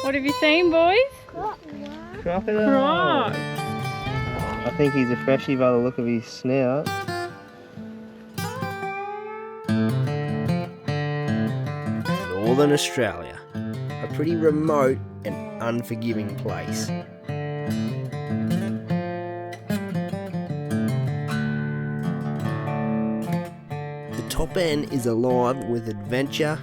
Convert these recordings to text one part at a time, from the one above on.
What have you seen, boys? Crocodile. Crocs. I think he's a freshie by the look of his snout. Northern Australia, a pretty remote and unforgiving place. The top end is alive with adventure,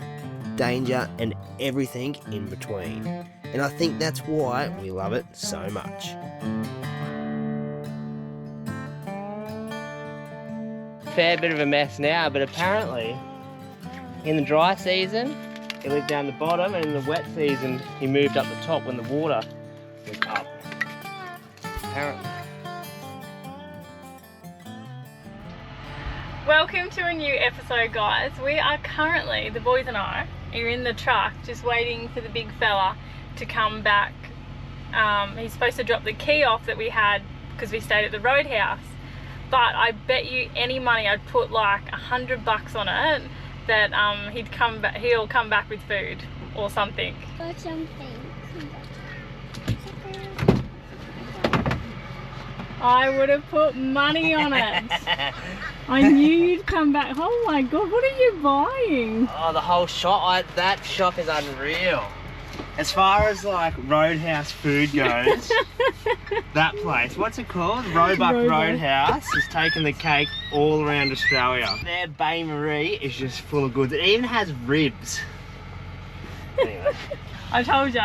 danger and everything in between. And I think that's why we love it so much. Fair bit of a mess now, but apparently in the dry season he lived down the bottom, and in the wet season he moved up the top when the water was up. Apparently. Welcome to a new episode, guys. We are currently, the boys and I, are in the truck just waiting for the big fella to come back. He's supposed to drop the key off that we had because we stayed at the roadhouse. But I bet you any money I'd put like $100 on it that he'll come back with food or something. Got something. I would have put money on it. I knew you'd come back. Oh my god, what are you buying? Oh, the whole shop. That shop is unreal. As far as like roadhouse food goes, that place, what's it called? Roebuck Roadhouse has taken the cake all around Australia. Their Baie Marie is just full of goods. It even has ribs. Anyway. I told you,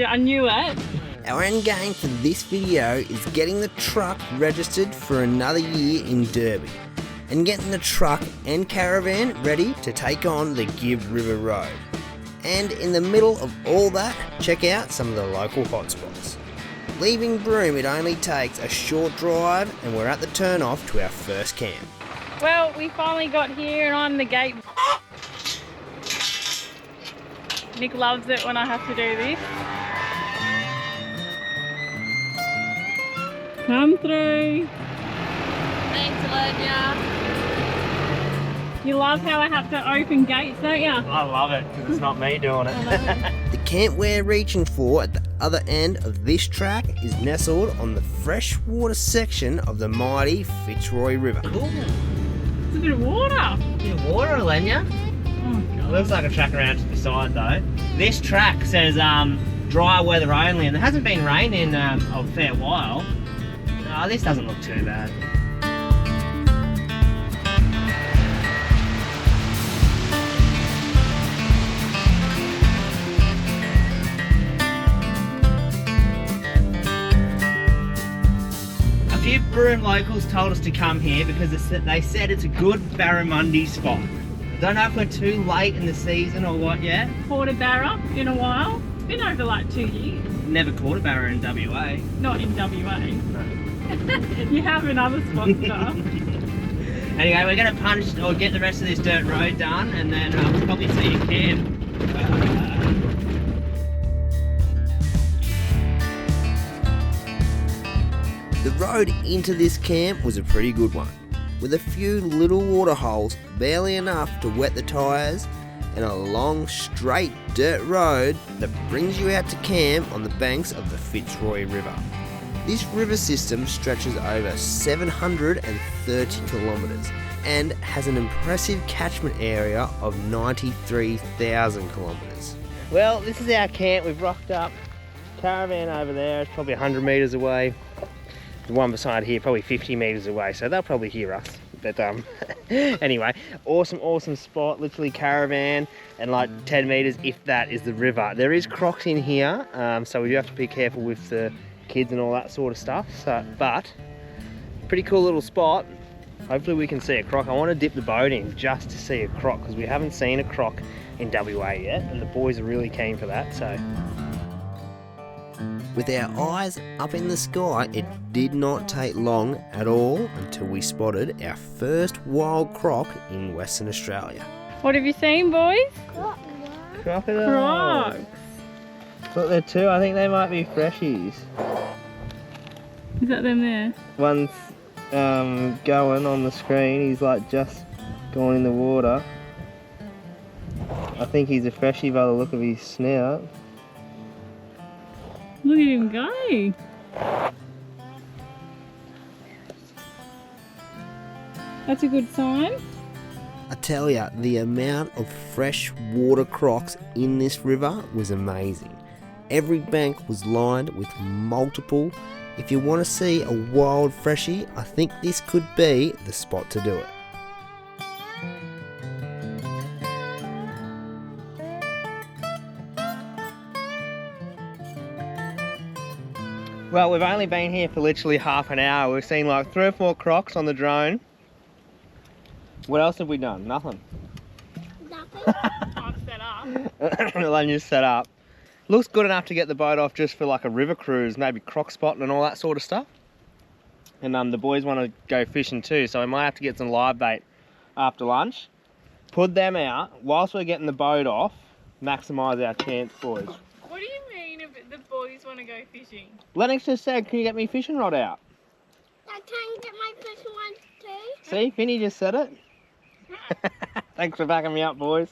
I knew it. Our end game for this video is getting the truck registered for another year in Derby and getting the truck and caravan ready to take on the Gibb River Road. And in the middle of all that, check out some of the local hotspots. Leaving Broome, it only takes a short drive and we're at the turn off to our first camp. Well, we finally got here and I'm the gate. Nick loves it when I have to do this. Come through. Thanks, Elenya. You love how I have to open gates, don't you? I love it because it's not me doing it. The camp we're reaching for at the other end of this track is nestled on the freshwater section of the mighty Fitzroy River. Cool. It's a bit of water. Bit of water, Elenya. Oh, God. It looks like a track around to the side though. This track says dry weather only, and there hasn't been rain in a fair while. Oh, this doesn't look too bad. A few Broome locals told us to come here because they said it's a good barramundi spot. I don't know if we're too late in the season or what yet. Caught a barra in a while. It's been over like 2 years. Never caught a barra in WA. Not in WA. No. You have in other spots though. Anyway, we're going to punch or get the rest of this dirt road done and then we'll probably see you camp. The road into this camp was a pretty good one, with a few little water holes barely enough to wet the tyres and a long straight dirt road that brings you out to camp on the banks of the Fitzroy River. This river system stretches over 730 kilometres and has an impressive catchment area of 93,000 kilometres. Well, this is our camp. We've rocked up. Caravan over there is probably 100 metres away. The one beside here probably 50 metres away, so they'll probably hear us. But anyway, awesome spot. Literally caravan and like 10 metres, if that, is the river. There is crocs in here, so we do have to be careful with the kids and all that sort of stuff. But pretty cool little spot. Hopefully we can see a croc. I want to dip the boat in just to see a croc because we haven't seen a croc in WA yet, and the boys are really keen for that. So with our eyes up in the sky, it did not take long at all until we spotted our first wild croc in Western Australia. What have you seen, boys? crocodile. Crocs. Look, there too. I think they might be freshies. Is that them there? One's going on the screen. He's like just gone in the water. I think he's a freshie by the look of his snout. Look at him go. That's a good sign. I tell ya, the amount of fresh water crocs in this river was amazing. Every bank was lined with multiple. If you want to see a wild freshie, I think this could be the spot to do it. Well, we've only been here for literally half an hour. We've seen like 3 or 4 crocs on the drone. What else have we done? Nothing. Nothing. I've set up. Elenya's set up. Looks good enough to get the boat off just for like a river cruise, maybe croc spotting and all that sort of stuff. And the boys want to go fishing too, so we might have to get some live bait after lunch. Put them out whilst we're getting the boat off. Maximise our chance, boys. What do you mean if the boys want to go fishing? Lennox just said, can you get me fishing rod out? I can get my fishing one too. See, Finny just said it. Thanks for backing me up, boys.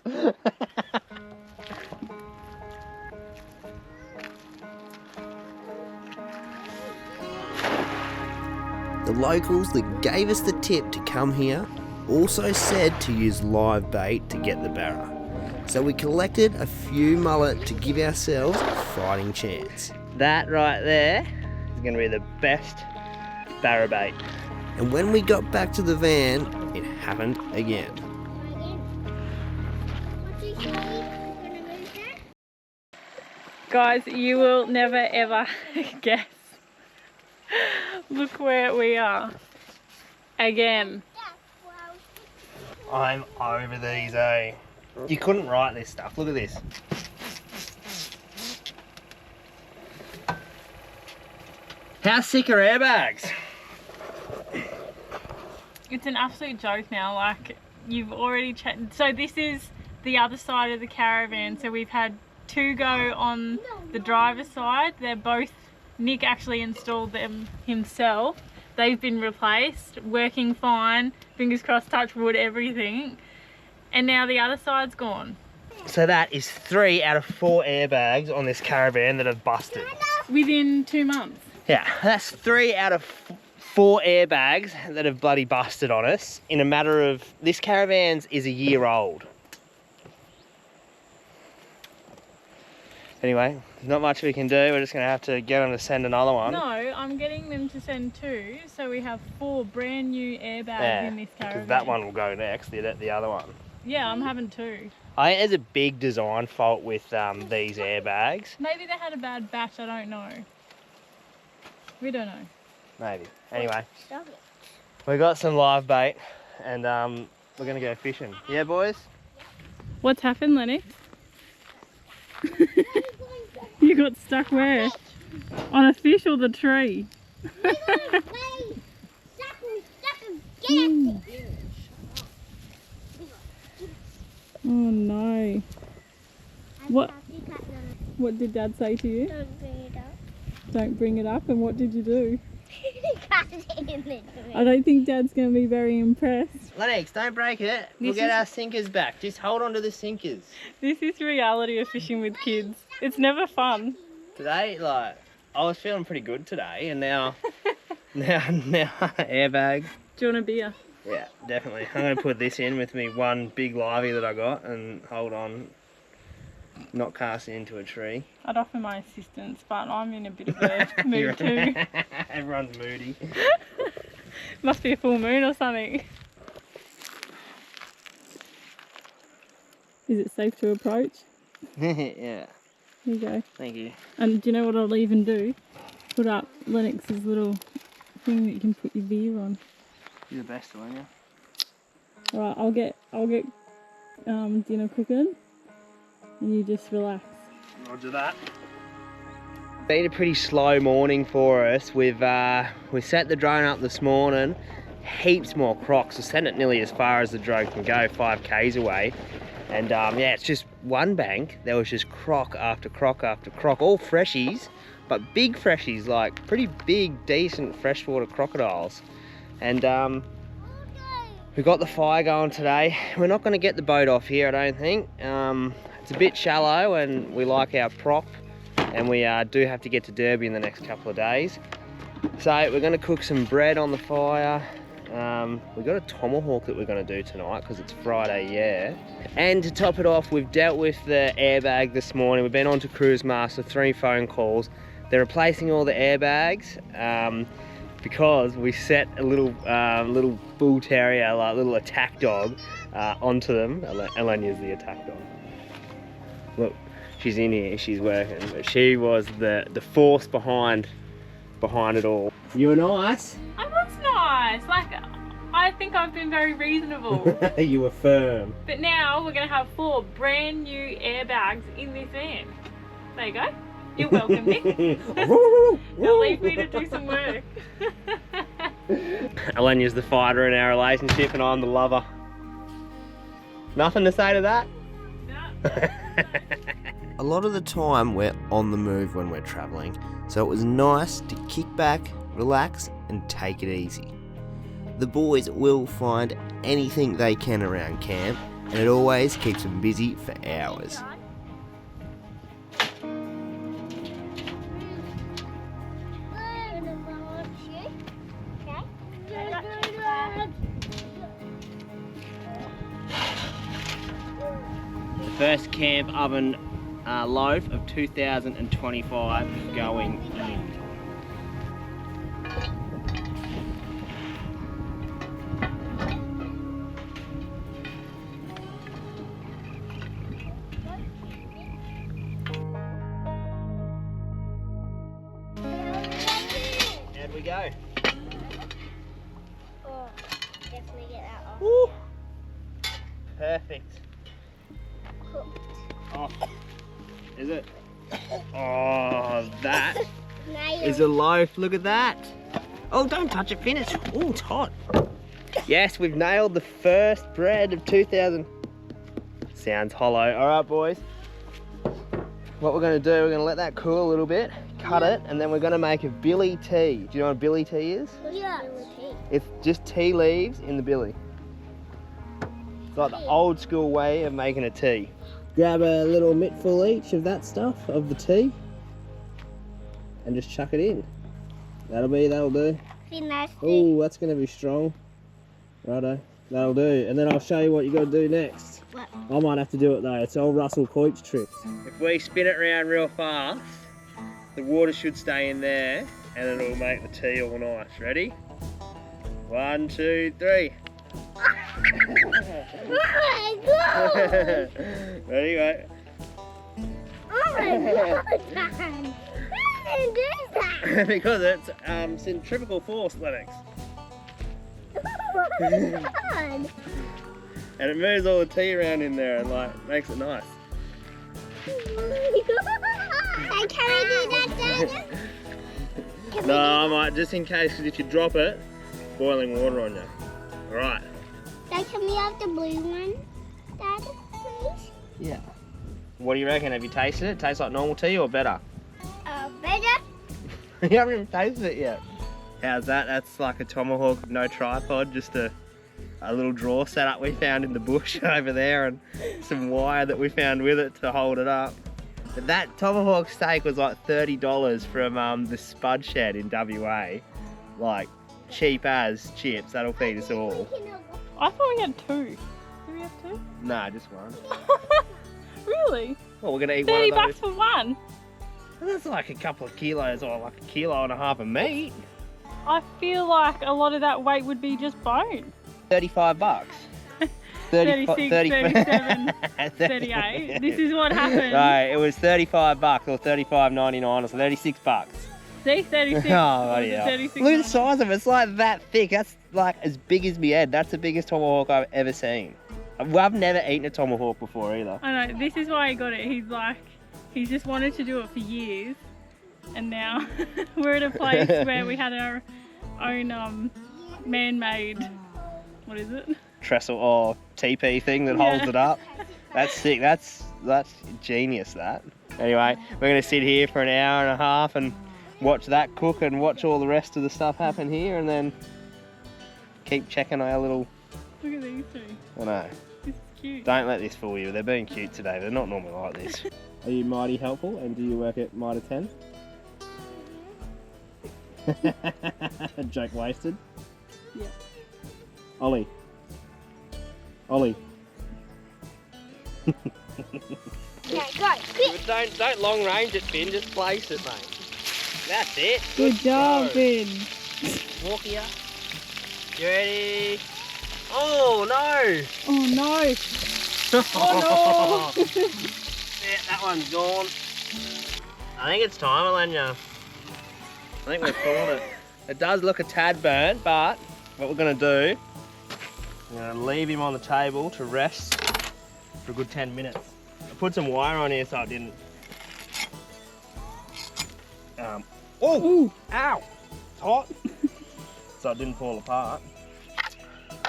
The locals that gave us the tip to come here also said to use live bait to get the barra. So we collected a few mullet to give ourselves a fighting chance. That right there is going to be the best barra bait. And when we got back to the van, it happened again. Guys, you will never ever guess. Look where we are. Again. I'm over these, eh? You couldn't write this stuff. Look at this. How sick are airbags? It's an absolute joke now. Like, you've already chatted. So this is the other side of the caravan. So we've had 2 go on the driver's side. They're both, Nick actually installed them himself. They've been replaced, working fine, fingers crossed, touch wood, everything. And now the other side's gone. So that is 3 out of 4 airbags on this caravan that have busted. Within 2 months. Yeah, that's 3 out of 4 airbags that have bloody busted on us in a matter of, this caravan's is a year old. Anyway, there's not much we can do. We're just going to have to get them to send another one. No, I'm getting them to send 2, so we have 4 brand new airbags in this caravan. Because that one will go next, the other one. Yeah, I'm having 2. I think there's a big design fault with these airbags. Maybe they had a bad batch, I don't know. We don't know. Maybe. Anyway, Stop it. we got some live bait and we're going to go fishing. Yeah, boys? What's happened, Lennox? You got stuck where? On a fish or the tree? Oh no. What did Dad say to you? Don't bring it up. Don't bring it up, and what did you do? Cast it in the tree. I don't think Dad's going to be very impressed. Lennox, don't break it. We'll get our sinkers back. Just hold on to the sinkers. This is reality of fishing with kids. It's never fun. Today, like, I was feeling pretty good today, and now airbag. Do you want a beer? Yeah, definitely. I'm going to put this in with me one big livey that I got and hold on, not cast it into a tree. I'd offer my assistance, but I'm in a bit of a mood too. Everyone's moody. Must be a full moon or something. Is it safe to approach? Yeah, Here you go. thank you. And do you know what I'll even do? Put up Lennox's little thing that you can put your beer on. You're the best one, yeah. Alright, I'll get dinner cooking and you just relax. Roger that. Been a pretty slow morning for us. We set the drone up this morning. Heaps more crocs. We sent it nearly as far as the drone can go, 5 k's away. And yeah, it's just one bank. There was just croc after croc after croc, all freshies, but big freshies, like pretty big, decent freshwater crocodiles. And we got the fire going today. We're not going to get the boat off here, I don't think. It's a bit shallow and we like our prop and we do have to get to Derby in the next couple of days. So we're going to cook some bread on the fire. We've got a tomahawk that we're going to do tonight because it's Friday, yeah. And to top it off, we've dealt with the airbag this morning. We've been on to Cruise Master, 3 phone calls. They're replacing all the airbags because we set a little bull terrier, like little attack dog, onto them. Elenya's the attack dog. Look, she's in here, she's working. But she was the force behind it all. You were nice. I was nice. Like, I think I've been very reasonable. You were firm. But now we're going to have 4 brand new airbags in this van. There you go. You're welcome, Nick. Now leave me to do some work. Elenya's the fighter in our relationship and I'm the lover. Nothing to say to that? No. A lot of the time we're on the move when we're travelling, so it was nice to kick back, relax and take it easy. The boys will find anything they can around camp and it always keeps them busy for hours. First camp oven loaf of 2025 going in. How'd we go? Oh, definitely get that off. Woo. Perfect. Cooked. Oh, is it? Oh, that Nailed. is a loaf. Look at that. Oh, don't touch it, Finn. Oh, it's hot. Yes, we've nailed the first bread of 2000. Sounds hollow. All right, boys. What we're going to do, we're going to let that cool a little bit, cut it, and then we're going to make a billy tea. Do you know what a billy tea is? Yeah. It's just tea leaves in the billy. It's like the old school way of making a tea. Grab a little mittful each of that stuff, of the tea, and just chuck it in. That'll do. Oh, that's going to be strong. Righto, that'll do. And then I'll show you what you got to do next. What? I might have to do it though, it's old 𝐸𝐿𝐴𝐻𝐿 trick. If we spin it around real fast, the water should stay in there and it'll make the tea all nice. Ready? 1, 2, 3. Oh my god! Ready, mate? Oh my god, Dan! How did you do that? Because it's centrifugal force, Lennox. Oh my god! And it moves all the tea around in there and like makes it nice. And can I do that, Dad? No, I might, just in case, because if you drop it, boiling water on you. Alright. Dad, can we have the blue one, Dad, please? Yeah. What do you reckon? Have you tasted it? Tastes like normal tea or better? Better? You haven't even tasted it yet. How's that? That's like a tomahawk with no tripod, just a little drawer setup we found in the bush over there and some wire that we found with it to hold it up. But that tomahawk steak was like $30 from the Spud Shed in WA. Like, cheap as chips, that'll feed us all. I thought we had 2. Do we have 2? Nah, just one. Really? Well, we're gonna eat 30 one of bucks those. for one. That's like a couple of kilos or like 1.5 kilos of meat. I feel like a lot of that weight would be just bone. 35 bucks. 36, 37, 38. This is what happened. Right, it was 35 bucks or 35.99 or 36 bucks. See, 36. Oh, bloody hell. 36. Look at the size of it. It's like that thick. That's like as big as my head. That's the biggest tomahawk I've ever seen. I've never eaten a tomahawk before either. I know, this is why he got it. He's like, he's just wanted to do it for years. And now we're at a place where we had our own man-made, what is it? Trestle or TP thing that holds it up. That's sick. That's genius, that. Anyway, we're going to sit here for an hour and a half and watch that cook and watch all the rest of the stuff happen here and then keep checking our little... Look at these two. I know. This is cute. Don't let this fool you. They're being cute today. They're not normally like this. Are you mighty helpful and do you work at mitre 10? Joke wasted? Yeah. Ollie. Ollie. Yeah, go. Quick. Don't long range it, Finn. Just place it, mate. That's it. Good job, Go. Finn. Walk here. You ready? Oh no! Oh no! Oh no! Yeah, that one's gone. I think it's time, Elenya. I think we've caught it. It does look a tad burnt, but what we're going to do, I'm going to leave him on the table to rest for a good 10 minutes. I put some wire on here so it didn't... oh! Ooh. Ow! It's hot! So it didn't fall apart.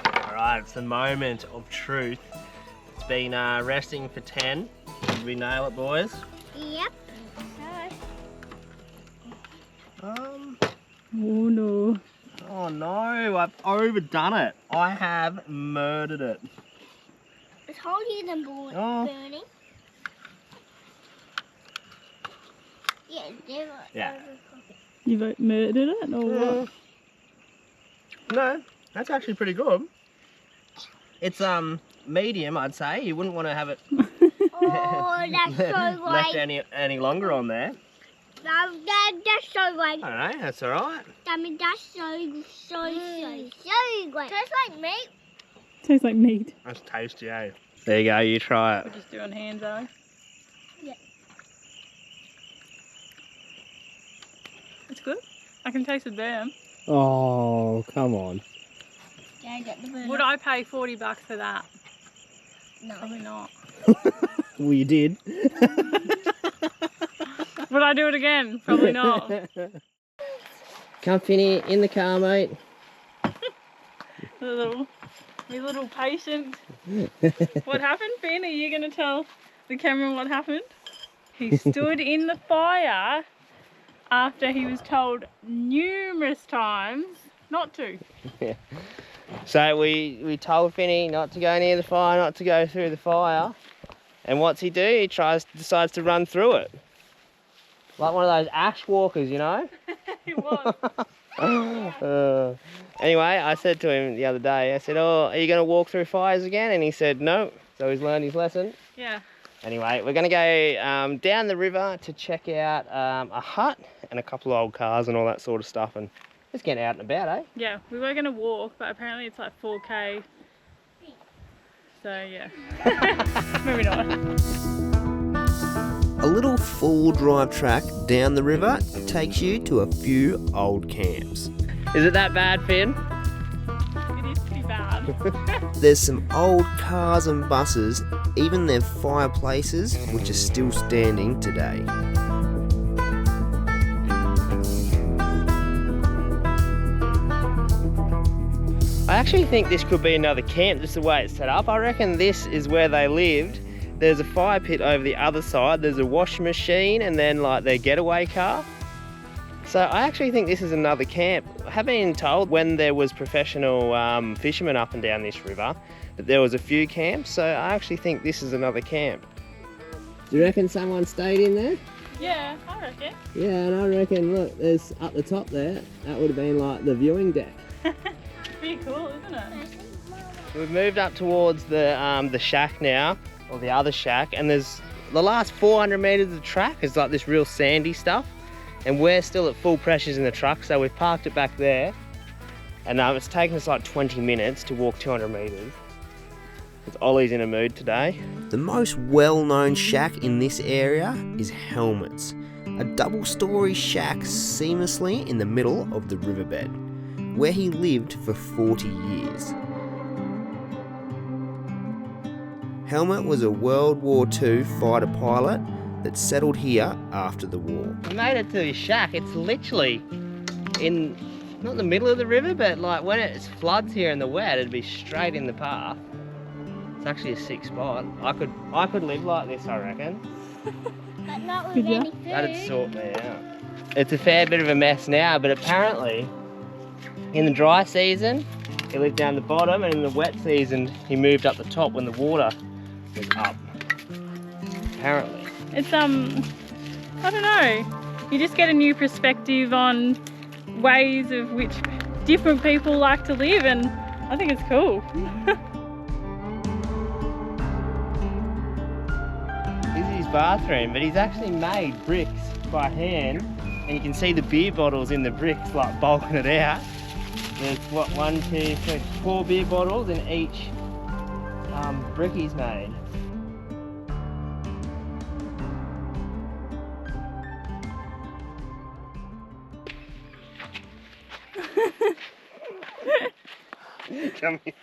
Alright, it's the moment of truth. It's been resting for 10. Did we nail it, boys? Yep. Oh no. Oh no, I've overdone it. I have murdered it. It's holding the ball Oh. burning. Yeah, there. Yeah. You've murdered it or what? No, that's actually pretty good. It's medium, I'd say. You wouldn't want to have it Oh, that's so left great. any longer on there. That's so great. I don't know, that's alright. I mean, that's so great. Tastes like meat. Tastes like meat. That's tasty, eh? There you go, you try it. We're just doing hands, Alex. Yeah. It's good. I can taste the burn. Oh, come on. Yeah, get the burn. Would I pay $40 for that? No. Probably not. Well, you did. Would I do it again? Probably not. Come, Finny, in the car, mate. My little patient. What happened, Finn? Are you going to tell the camera what happened? He stood in the fire after he was told numerous times not to. Yeah. So we told Finny not to go near the fire, not to go through the fire. And what's he do? He decides to run through it. Like one of those ash walkers, you know? He was. Anyway, I said to him the other day, I said, oh, are you going to walk through fires again? And he said, no. So he's learned his lesson. Yeah. Anyway, we're going to go down the river to check out a hut and a couple of old cars and all that sort of stuff. And just get out and about, eh? Yeah, we were going to walk, but apparently it's like 4K. So, yeah. Maybe not. A little four-drive track down the river takes you to a few old camps. Is it that bad, Finn? It is pretty bad. There's some old cars and buses, even their fireplaces, which are still standing today. I actually think this could be another camp, just the way it's set up. I reckon this is where they lived. There's a fire pit over the other side. There's a washing machine and then like their getaway car. So I actually think this is another camp. I have been told when there was professional fishermen up and down this river that there was a few camps. So I actually think this is another camp. Do you reckon someone stayed in there? Yeah, I reckon. Yeah, and I reckon, look, there's up the top there. That would have been like the viewing deck. Pretty cool, isn't it? We've moved up towards the shack now, or the other shack, and there's the last 400 metres of track is like this real sandy stuff, and we're still at full pressures in the truck, so we've parked it back there, and it's taken us like 20 minutes to walk 200 metres. Ollie's in a mood today. The most well-known shack in this area is Helmet's, a double-storey shack seamlessly in the middle of the riverbed, where he lived for 40 years. Helmet was a World War II fighter pilot that settled here after the war. We made it to his shack. It's literally in, not the middle of the river, but like when it floods here in the wet, it'd be straight in the path. It's actually a sick spot. I could live like this, I reckon. But not with any food. That'd sort me out. It's a fair bit of a mess now, but apparently in the dry season, He lived down the bottom, and in the wet season he moved up the top when the water was up. Apparently. It's I don't know. You just get a new perspective on ways of which different people like to live, and I think it's cool. This is his bathroom, but he's actually made bricks by hand, and you can see the beer bottles in the bricks like bulking it out. There's what, 1, 2, 3, 4 beer bottles in each brick he's made. Come here.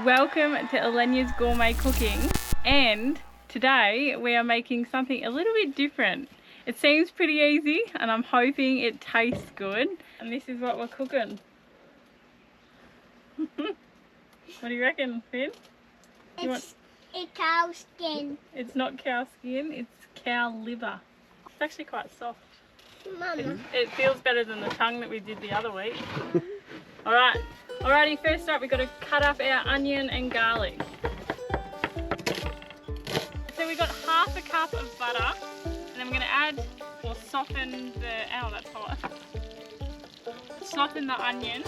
Welcome to Elenya's Gourmet Cooking, and today we are making something a little bit different. It seems pretty easy and I'm hoping it tastes good, and this is what we're cooking. What do you reckon, Finn? It's cow skin. It's not cow skin, it's cow liver. It's actually quite soft. Mama. It feels better than the tongue that we did the other week. Alright, alrighty, first up we've got to cut up our onion and garlic. So we've got half a cup of butter, and then we're going to add or soften the, ow that's hot, soften the onion.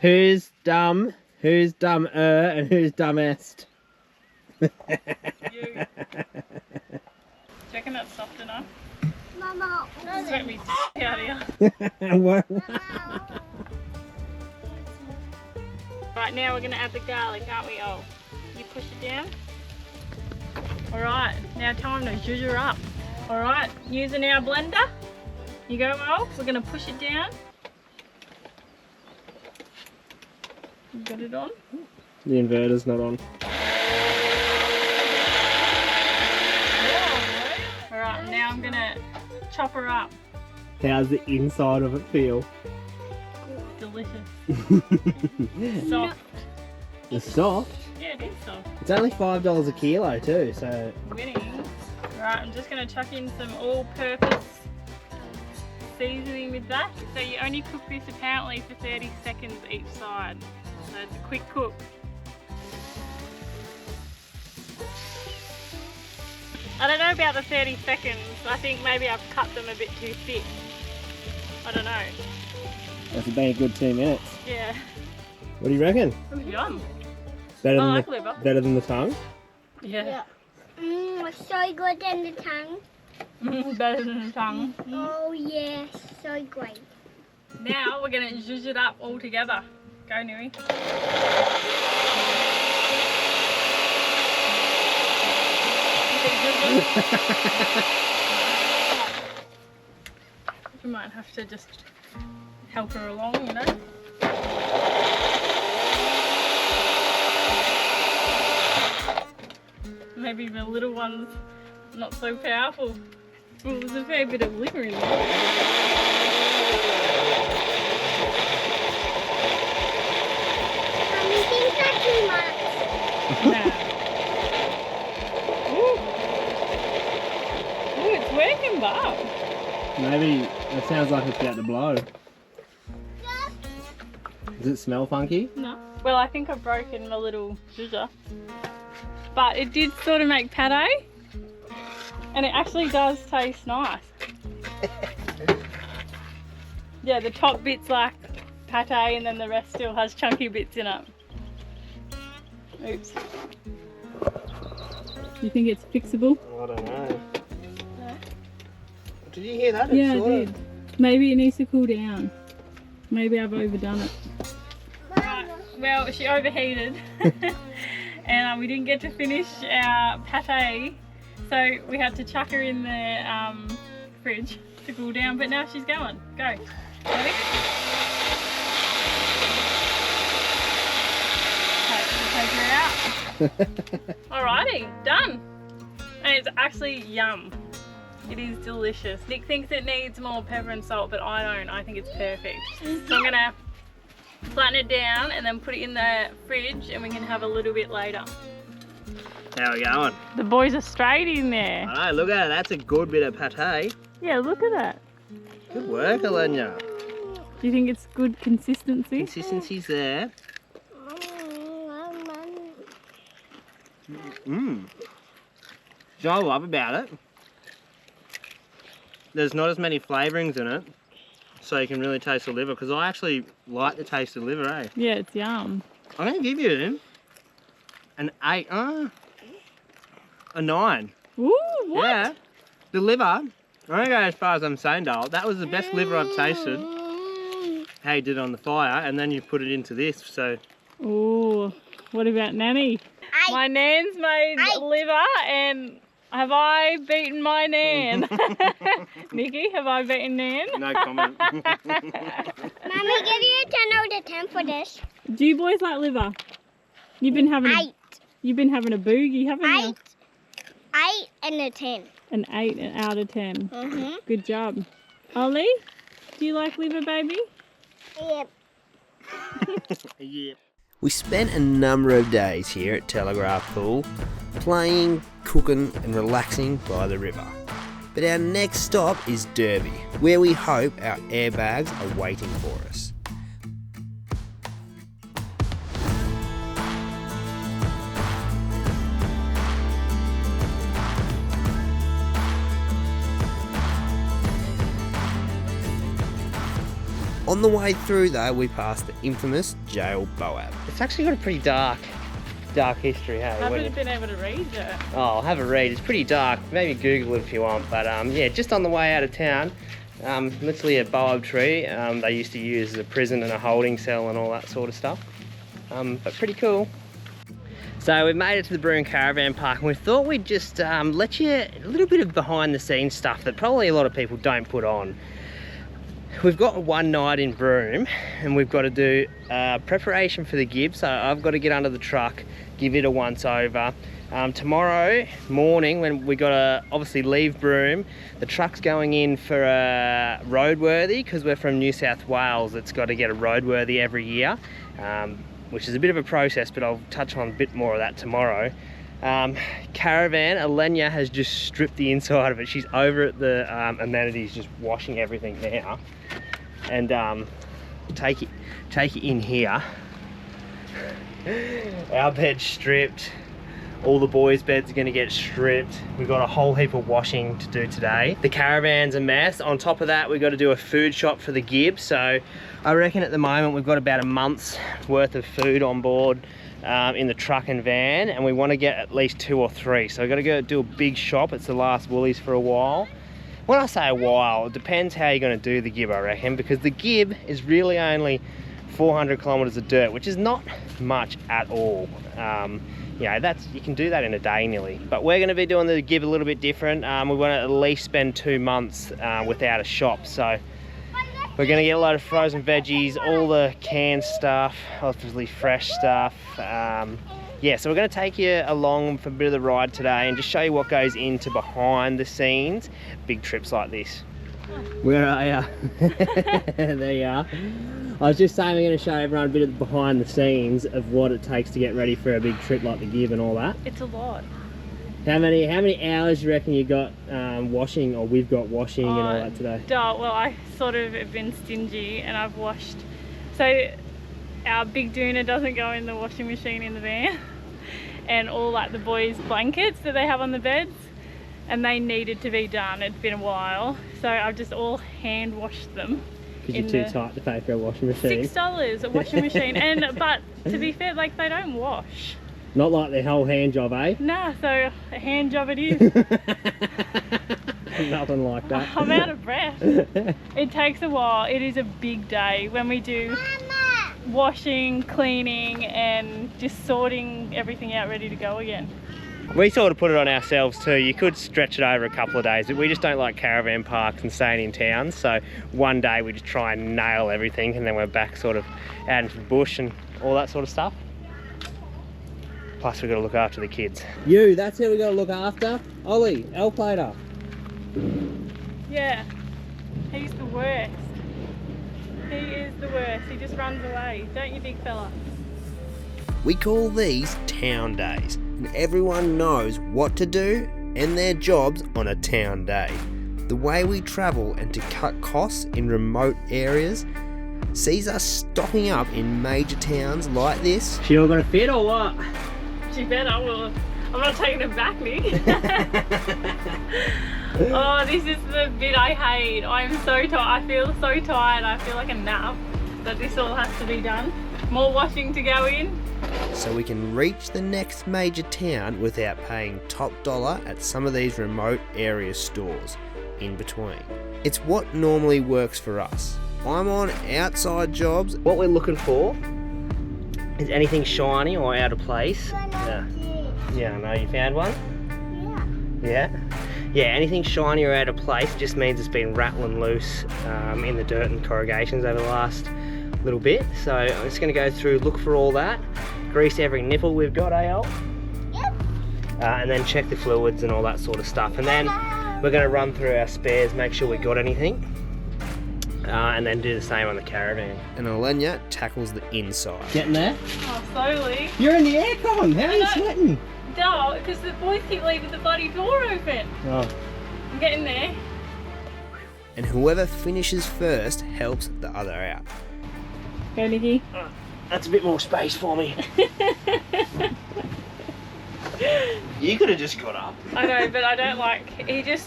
Who's dumb? Who's dumb and who's dumbest? You. Do you reckon that's soft enough? Mama. Just let me out here. What? Right, now we're going to add the garlic, aren't we? Oh, you push it down. Alright, now time to zhuzh her up. Alright, using our blender. You go, Well. We're going to push it down. You got it on? The inverter's not on. Alright, now I'm going to chop her up. How's the inside of it feel? Delicious. Soft. It's soft. Yeah, it is soft. It's only $5 a kilo too, so... Winning. Right, I'm just going to chuck in some all-purpose seasoning with that. So you only cook this apparently for 30 seconds each side. So it's a quick cook. I don't know about the 30 seconds. I think maybe I've cut them a bit too thick. I don't know. That's been a good 2 minutes. Yeah. What do you reckon? Yum. Better I than like the, liver. better than the tongue? Yeah. So good in the tongue. Better than the tongue. Oh yes, so great. Now we're going to zhuzh it up all together. Go, Nui. You might have to just help her along, you know. Maybe the little one's not so powerful. Well, there's a fair bit of liver in there. You think that's too much? Nah. Ooh, it's working, Bob. Maybe it sounds like it's about to blow. Does it smell funky? No. Well, I think I've broken my little zhuzher. But it did sort of make pate. And it actually does taste nice. Yeah, the top bit's like pate and then the rest still has chunky bits in it. Oops. You think it's fixable? I don't know. No. Did you hear that? Yeah, I did. Maybe it needs to cool down. Maybe I've overdone it. Right. Well, she overheated. And we didn't get to finish our pate, so we had to chuck her in the fridge to cool down, but now she's going. Go. Ready? Take her out. Alrighty, done. And it's actually yum. It is delicious. Nick thinks it needs more pepper and salt, but I don't. I think it's perfect. So I'm gonna flatten it down and then put it in the fridge, and we can have a little bit later. How are we going? The boys are straight in there. I know, look at it. That's a good bit of pate. Yeah, look at that. Good work, Elenya. Do you think it's good consistency? Consistency's there. Mmm. What I love about it, there's not as many flavourings in it, so you can really taste the liver, because I actually like the taste of liver, eh? Yeah, it's yum. I'm going to give you an 8, a 9. Ooh, what? Yeah. The liver, I'm going to go as far as I'm saying, Dale, that was the best liver I've tasted. How you did it on the fire, and then you put it into this, so... Ooh, what about Nanny? My Nan's made liver, and have I beaten my Nan? Nikki, have I beaten Nan? No comment. Mommy, give you a 10 out of 10 for this. Do you boys like liver? You've been having You've been having a boogie, haven't you? 8 and a 10. An 8 out of 10. Good job. Ollie, do you like liver, baby? Yep. Yep. We spent a number of days here at Telegraph Pool, playing, cooking and relaxing by the river. But our next stop is Derby, where we hope our airbags are waiting for us. On the way through though, we passed the infamous 𝐬𝐮𝐩𝐫𝐭. It's actually got a pretty dark history, hey? Haven't been able to read it. Oh, I'll have a read. It's pretty dark. Maybe Google it if you want. But yeah, just on the way out of town, literally a baobab tree. They used to use as a prison and a holding cell and all that sort of stuff. But pretty cool. So we've made it to the Broome Caravan Park, and we thought we'd just let you a little bit of behind the scenes stuff that probably a lot of people don't put on. We've got one night in Broome, and we've got to do preparation for the gib. So I've got to get under the truck, give it a once over. Tomorrow morning, when we got to obviously leave Broome, the truck's going in for a roadworthy, because we're from New South Wales. It's got to get a roadworthy every year, which is a bit of a process, but I'll touch on a bit more of that tomorrow. Caravan, Elenya has just stripped the inside of it. She's over at the amenities, just washing everything now. And take it in here. Our bed's stripped. All the boys' beds are going to get stripped. We've got a whole heap of washing to do today. The caravan's a mess. On top of that, we've got to do a food shop for the gib. So I reckon at the moment we've got about a month's worth of food on board in the truck and van, and we want to get at least 2 or 3. So we've got to go do a big shop. It's the last Woolies for a while. When I say a while, it depends how you're going to do the gib, I reckon, because the gib is really only 400 kilometres of dirt, which is not much at all. You know, you can do that in a day nearly. But we're going to be doing the gib a little bit different. We want to at least spend 2 months without a shop. So we're going to get a load of frozen veggies, all the canned stuff, obviously fresh stuff. Yeah, so we're going to take you along for a bit of the ride today and just show you what goes into behind the scenes big trips like this. Where are you? There you are. I was just saying we're going to show everyone a bit of the behind the scenes of what it takes to get ready for a big trip like the gib and all that. It's a lot. How many hours do you reckon you got washing, or we've got washing and all that today? Well, I sort of have been stingy and I've washed. So our big doona doesn't go in the washing machine in the van, and all like the boys' blankets that they have on the beds, and they needed to be done. It's been a while, so I've just all hand washed them. Because you're too tight to pay for a washing machine. $6 a washing machine, but to be fair, like, they don't wash. Not like the whole hand job, eh? Nah, so a hand job it is. Nothing like that. I'm out of breath. It takes a while. It is a big day when we do washing, cleaning, and just sorting everything out ready to go again. We sort of put it on ourselves too. You could stretch it over a couple of days, but we just don't like caravan parks and staying in town. So one day we just try and nail everything, and then we're back sort of out into the bush and all that sort of stuff. Plus we've got to look after the kids. That's who we got to look after. Ollie, L-plater. Yeah, he's the worst. He is the worst. He just runs away. Don't you, big fella? We call these town days, and everyone knows what to do and their jobs on a town day. The way we travel and to cut costs in remote areas sees us stocking up in major towns like this. She all gonna fit or what? She better. Well, I'm not taking it back, Nick. Oh, this is the bit I hate. I'm so tired. I feel so tired. I feel like a nap. But this all has to be done. More washing to go in. So we can reach the next major town without paying top dollar at some of these remote area stores in between. It's what normally works for us. I'm on outside jobs. What we're looking for is anything shiny or out of place. Yeah, I know. You found one? Yeah? Yeah, anything shiny or out of place just means it's been rattling loose in the dirt and corrugations over the last little bit. So I'm just going to go through, look for all that, grease every nipple we've got, El? Yep. And then check the fluids and all that sort of stuff. And then we're going to run through our spares, make sure we got anything, and then do the same on the caravan. And Elenya tackles the inside. Getting there? Oh, slowly. You're in the aircon, how are you sweating? No, because the boys keep leaving the bloody door open. Oh. I'm getting there. And whoever finishes first helps the other out. Go, Nicky. That's a bit more space for me. You could have just got up. I know, but I don't like. He gets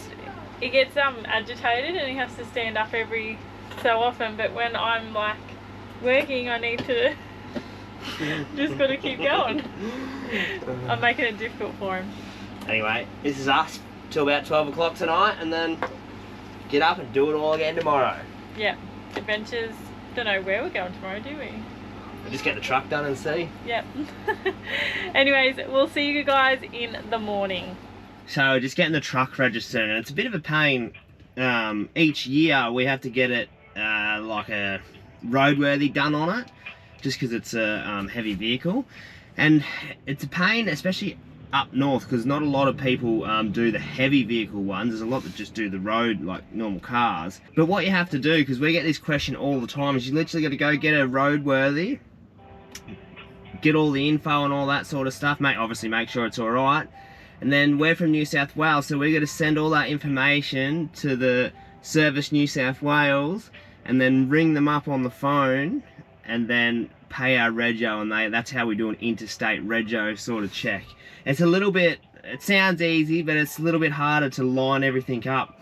agitated and he has to stand up every so often. But when I'm like working, I need to just got to keep going. I'm making it difficult for him. Anyway, this is us till about 12 o'clock tonight, and then get up and do it all again tomorrow. Yeah, adventures. Don't know where we're going tomorrow, do we? We'll just get the truck done and see. Yep. Anyways, we'll see you guys in the morning. So just getting the truck registered, and it's a bit of a pain. Each year we have to get it like a roadworthy done on it, just because it's a heavy vehicle, and it's a pain, especially up north, because not a lot of people do the heavy vehicle ones. There's a lot that just do the road like normal cars. But what you have to do, because we get this question all the time, is you literally got to go get a roadworthy, get all the info and all that sort of stuff, obviously make sure it's all right, and then we're from New South Wales, so we're going to send all that information to the Service New South Wales and then ring them up on the phone and then pay our rego, and that's how we do an interstate rego sort of check. It's a little bit, it sounds easy, but it's a little bit harder to line everything up,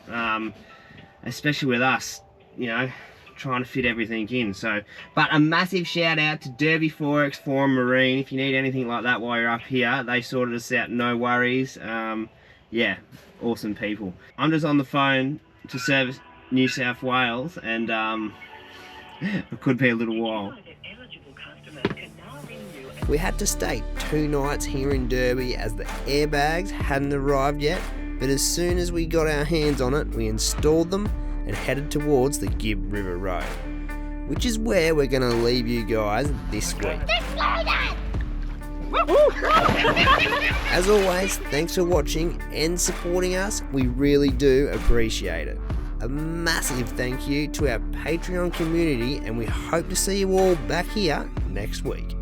especially with us, you know, trying to fit everything in. So, but a massive shout out to Derby Forex Forum Marine. If you need anything like that while you're up here, they sorted us out, no worries. Yeah, awesome people. I'm just on the phone to Service New South Wales, and it could be a little while. We had to stay 2 nights here in Derby as the airbags hadn't arrived yet, but as soon as we got our hands on it, we installed them and headed towards the Gibb River Road, which is where we're going to leave you guys this week. As always, thanks for watching and supporting us. We really do appreciate it. A massive thank you to our Patreon community, and we hope to see you all back here next week.